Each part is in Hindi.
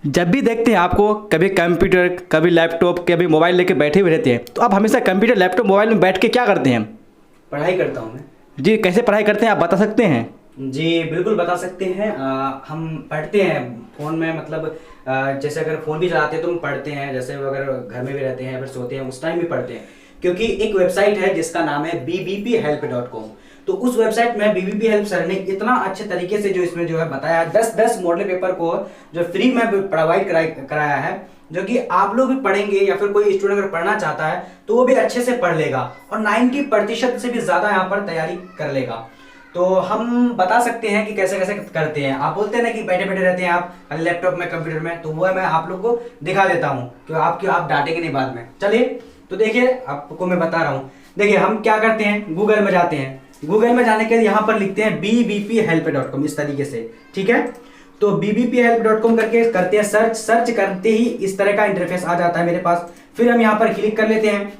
जब भी देखते हैं आपको कभी कंप्यूटर, कभी लैपटॉप, कभी मोबाइल लेके बैठे हुए रहते हैं, तो आप हमेशा कंप्यूटर, लैपटॉप, मोबाइल में बैठ के क्या करते हैं? पढ़ाई करता हूँ मैं। जी, कैसे पढ़ाई करते हैं आप बता सकते हैं? जी बिल्कुल बता सकते हैं। हम पढ़ते हैं फ़ोन में, मतलब जैसे अगर फ़ोन भी चलाते हैं तो हम पढ़ते हैं, जैसे अगर घर में भी रहते हैं या फिर सोते हैं उस टाइम भी पढ़ते हैं। क्योंकि एक वेबसाइट है जिसका नाम है bbbhelp.com। तो उस वेबसाइट में बीबीपी हेल्प सर ने इतना अच्छे तरीके से जो इसमें जो है बताया, 10 मॉडल पेपर को जो फ्री में प्रोवाइड कराया है, जो कि आप लोग भी पढ़ेंगे या फिर कोई स्टूडेंट अगर पढ़ना चाहता है तो वो भी अच्छे से पढ़ लेगा और 90% से भी ज़्यादा यहाँ पर तैयारी कर लेगा। तो हम बता सकते हैं कि कैसे कैसे करते हैं। आप बोलते हैं ना कि बैठे बैठे रहते हैं आप लैपटॉप में, कंप्यूटर में, तो वो मैं आप लोग को दिखा देता हूँ कि आप डांटेंगे नहीं बाद में। चलिए तो देखिए, आपको मैं बता रहा हूँ। देखिए हम क्या करते हैं, गूगल में जाते हैं। गूगल में जाने के लिए यहाँ पर लिखते हैं bbphelp.com इस तरीके से, ठीक है। तो bbphelp.com करके करते हैं सर्च। सर्च करते ही इस तरह का इंटरफेस आ जाता है मेरे पास। फिर हम यहाँ पर क्लिक कर लेते हैं।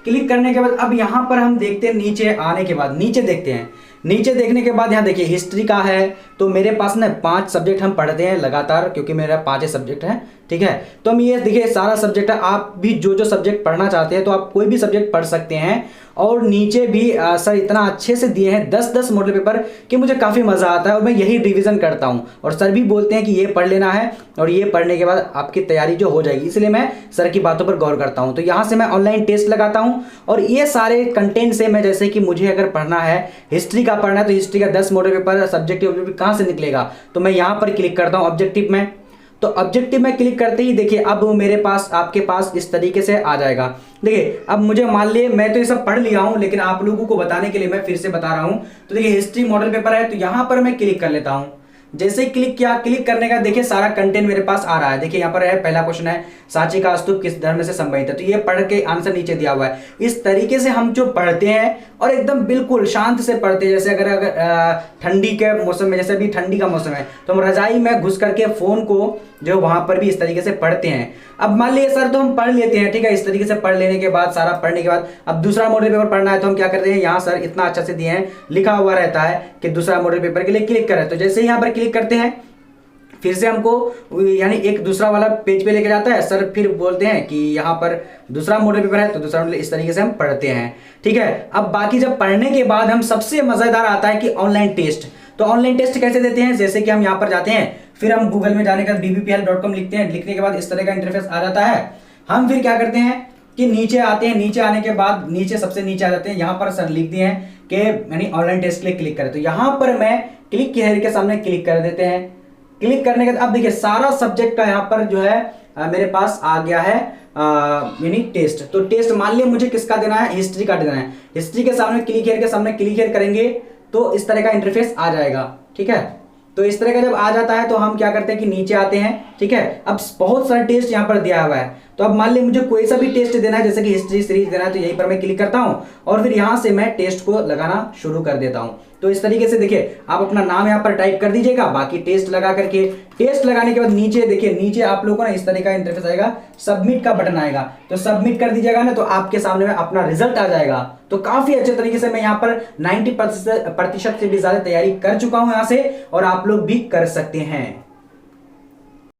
क्लिक करने के बाद अब यहाँ पर हम देखते हैं, नीचे आने के बाद नीचे देखते हैं। नीचे देखने के बाद यहाँ देखिए हिस्ट्री का है। तो मेरे पास ना 5 सब्जेक्ट हम पढ़ते हैं लगातार, क्योंकि मेरा 5 सब्जेक्ट है, ठीक है। तो हम ये देखिए सारा सब्जेक्ट है। आप भी जो जो सब्जेक्ट पढ़ना चाहते हैं तो आप कोई भी सब्जेक्ट पढ़ सकते हैं। और नीचे भी सर इतना अच्छे से दिए हैं 10 मॉडल पेपर कि मुझे काफ़ी मज़ा आता है और मैं यही रिवीजन करता हूँ। और सर भी बोलते हैं कि ये पढ़ लेना है और ये पढ़ने के बाद आपकी तैयारी जो हो जाएगी, इसलिए मैं सर की बातों पर गौर करता हूँ। तो यहाँ से मैं ऑनलाइन टेस्ट लगाता हूँ और ये सारे कंटेंट से मैं, जैसे कि मुझे अगर पढ़ना है हिस्ट्री का पढ़ना है तो हिस्ट्री का 10 मॉडल पेपर सब्जेक्टिव ऑब्जेक्टिव कहाँ से निकलेगा, तो मैं यहाँ पर क्लिक करता हूँ ऑब्जेक्टिव में। तो ऑब्जेक्टिव में क्लिक करते ही देखिए अब मेरे पास, आपके पास इस तरीके से आ जाएगा। देखिए अब मुझे मान लिए मैं तो ये सब पढ़ लिया हूँ, लेकिन आप लोगों को बताने के लिए मैं फिर से बता रहा हूँ। तो देखिए हिस्ट्री मॉडल पेपर है, तो यहाँ पर मैं क्लिक कर लेता हूँ। जैसे ही क्लिक किया, क्लिक करने का देखिए सारा कंटेंट मेरे पास आ रहा है। देखिए यहाँ पर है, पहला क्वेश्चन है सांची का स्तूप किस धर्म से संबंधित है, तो ये पढ़ के आंसर नीचे दिया हुआ है। इस तरीके से हम जो पढ़ते हैं और एकदम बिल्कुल शांत से पढ़ते हैं। जैसे अगर ठंडी के मौसम में, जैसे अभी ठंडी का मौसम है, तो हम रजाई में घुस करके फोन को जो वहां पर भी इस तरीके से पढ़ते हैं। अब मान लीजिए सर तो हम पढ़ लेते हैं, ठीक है। इस तरीके से पढ़ लेने के बाद, सारा पढ़ने के बाद अब दूसरा मॉडल पेपर पढ़ना है तो हम क्या करते हैं, यहाँ सर इतना अच्छा से दिए हैं, लिखा हुआ रहता है कि दूसरा मॉडल पेपर के लिए क्लिक करें। तो जैसे ही यहाँ पर क्लिक करते हैं फिर से हमको यानी एक दूसरा वाला पेज पे लेके जाता है सर। फिर बोलते हैं कि यहाँ पर दूसरा मॉडल पेपर है, तो दूसरा मॉडल इस तरीके से हम पढ़ते हैं, ठीक है। अब बाकी जब पढ़ने के बाद हम सबसे मजेदार आता है कि ऑनलाइन टेस्ट। तो ऑनलाइन टेस्ट कैसे देते हैं, जैसे कि हम यहाँ पर जाते हैं, फिर हम गूगल में जाने के बाद bbphelp.com लिखते हैं। लिखने के बाद इस तरह का इंटरफेस आ जाता है। हम फिर क्या करते हैं कि नीचे आते हैं। नीचे आने के बाद नीचे सबसे नीचे आ जाते हैं। यहाँ पर सर लिख दिए हैं कि यानी ऑनलाइन टेस्ट के लिए क्लिक करें। तो यहाँ पर मैं क्लिक के सामने क्लिक कर देते हैं। क्लिक करने के बाद अब देखिए सारा सब्जेक्ट का यहाँ पर जो है मेरे पास आ गया है यानी टेस्ट। तो टेस्ट मान लिया मुझे किसका देना है, हिस्ट्री का देना है। हिस्ट्री के सामने क्लिक हियर के सामने क्लिक हियर करेंगे तो इस तरह का इंटरफेस आ जाएगा, ठीक है। तो इस तरह का जब आ जाता है तो हम क्या करते हैं कि नीचे आते हैं, ठीक है। अब बहुत सारे टेस्ट यहाँ पर दिया हुआ है। तो अब मान ली मुझे कोई सा भी टेस्ट देना है, जैसे कि हिस्ट्री सीरीज देना है, तो यहीं पर मैं क्लिक करता हूँ और फिर यहाँ से मैं टेस्ट को लगाना शुरू कर देता हूँ। तो इस तरीके से देखिए आप अपना नाम यहाँ पर टाइप कर दीजिएगा, बाकी टेस्ट लगा करके। टेस्ट लगाने के बाद नीचे देखिए, नीचे आप लोगों को ना इस तरह का इंटरफेस आएगा, सबमिट का बटन आएगा। तो सबमिट कर दीजिएगा ना, तो आपके सामने में अपना रिजल्ट आ जाएगा। तो काफी अच्छे तरीके से मैं यहाँ पर 90% से भी ज्यादा तैयारी कर चुका हूँ यहाँ से, और आप लोग भी कर सकते हैं।